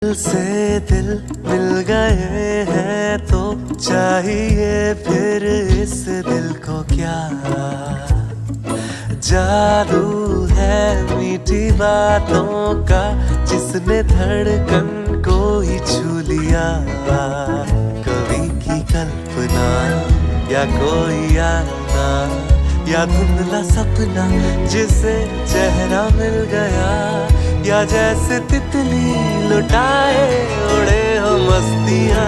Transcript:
दिल से दिल मिल गए हैं तो चाहिए फिर इस दिल को क्या। जादू है मीठी बातों का जिसने धड़कन को ही छू लिया। कवि की कल्पना या कोई आना या धुंधला सपना जिसे चेहरा मिल गया, या जैसे तितली लुटाए उड़े हो मस्तियाँ।